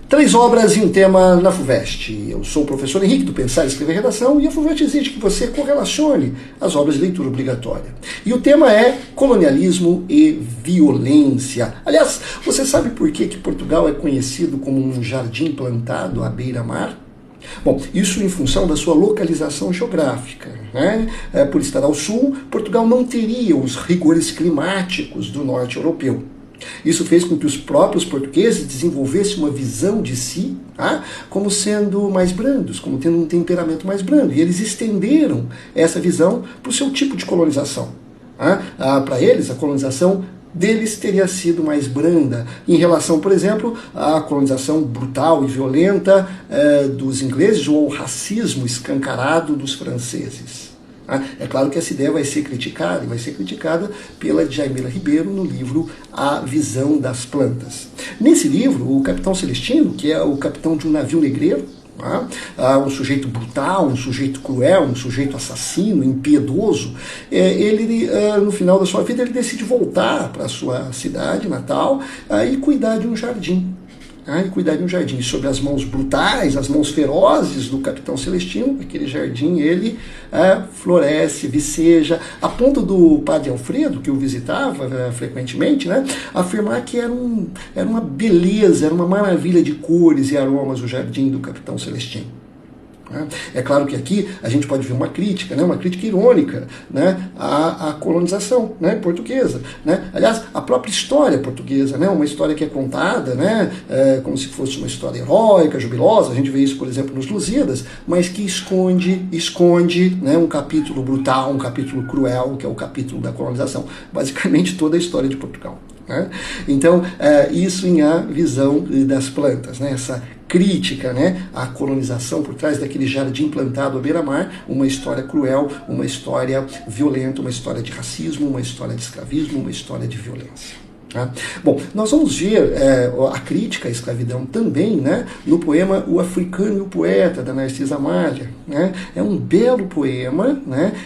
Três obras e um tema na FUVEST. Eu sou o professor Henrique do Pensar, Escrever e Redação, e a FUVEST exige que você correlacione as obras de leitura obrigatória. E o tema é colonialismo e violência. Aliás, você sabe por que Portugal é conhecido como um jardim plantado à beira-mar? Bom, isso em função da sua localização geográfica, né? Por estar ao sul, Portugal não teria os rigores climáticos do norte europeu. Isso fez com que os próprios portugueses desenvolvessem uma visão de si como sendo mais brandos, como tendo um temperamento mais brando. E eles estenderam essa visão para o seu tipo de colonização. Para eles, a colonização deles teria sido mais branda em relação, por exemplo, à colonização brutal e violenta dos ingleses ou ao racismo escancarado dos franceses. É claro que essa ideia vai ser criticada, e vai ser criticada pela Djamila Ribeiro no livro A Visão das Plantas. Nesse livro, o capitão Celestino, que é o capitão de um navio negreiro, um sujeito brutal, um sujeito cruel, um sujeito assassino, impiedoso, ele, no final da sua vida, ele decide voltar para a sua cidade natal e cuidar de um jardim. E sob as mãos brutais, as mãos ferozes do capitão Celestino, aquele jardim, ele floresce, viceja, a ponto do padre Alfredo, que o visitava frequentemente, afirmar que era uma beleza, era uma maravilha de cores e aromas o jardim do capitão Celestino. É claro que aqui a gente pode ver uma crítica irônica, à colonização portuguesa. Aliás, a própria história portuguesa, uma história que é contada como se fosse uma história heróica, jubilosa, a gente vê isso, por exemplo, nos Lusíadas, mas que esconde um capítulo brutal, um capítulo cruel, que é o capítulo da colonização. Basicamente toda a história de Portugal. Então, isso em A Visão das Plantas, essa crítica à colonização por trás daquele jardim plantado à beira-mar, uma história cruel, uma história violenta, uma história de racismo, uma história de escravismo, uma história de violência. Bom, nós vamos ver a crítica à escravidão também no poema O Africano e o Poeta, da Narcisa Malha. É um belo poema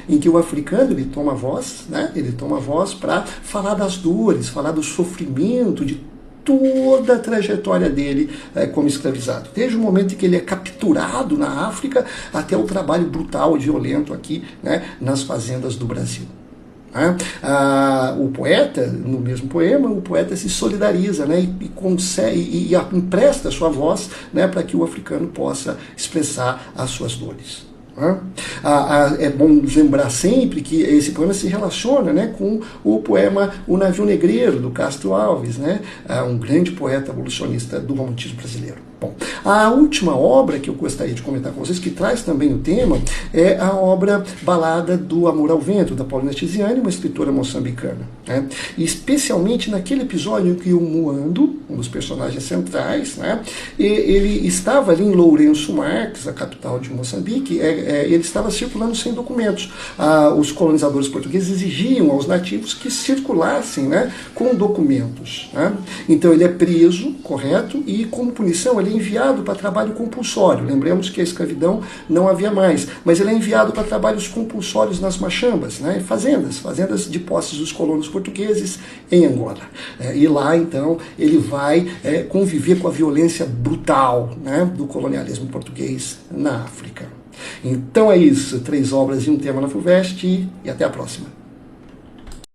em que o africano ele toma voz para falar das dores, falar do sofrimento, de toda a trajetória dele como escravizado. Desde o momento em que ele é capturado na África até o trabalho brutal e violento aqui nas fazendas do Brasil. O poeta, no mesmo poema, o poeta se solidariza e consegue, e empresta a sua voz para que o africano possa expressar as suas dores. É bom lembrar sempre que esse poema se relaciona com o poema O Navio Negreiro, do Castro Alves, um grande poeta abolicionista do romantismo brasileiro. Bom, a última obra que eu gostaria de comentar com vocês, que traz também o tema, é a obra Balada do Amor ao Vento, da Paulina Tiziane, uma escritora moçambicana. E especialmente naquele episódio em que o Muando, um dos personagens centrais, ele estava ali em Lourenço Marques, a capital de Moçambique, ele estava circulando sem documentos. Os colonizadores portugueses exigiam aos nativos que circulassem com documentos. Então ele é preso, correto, e como punição ele é enviado para trabalho compulsório. Lembremos que a escravidão não havia mais, mas ele é enviado para trabalhos compulsórios nas machambas, fazendas de posses dos colonos portugueses em Angola. E lá, então, ele vai conviver com a violência brutal do colonialismo português na África. Então é isso, 3 obras e um tema na FUVEST, e até a próxima.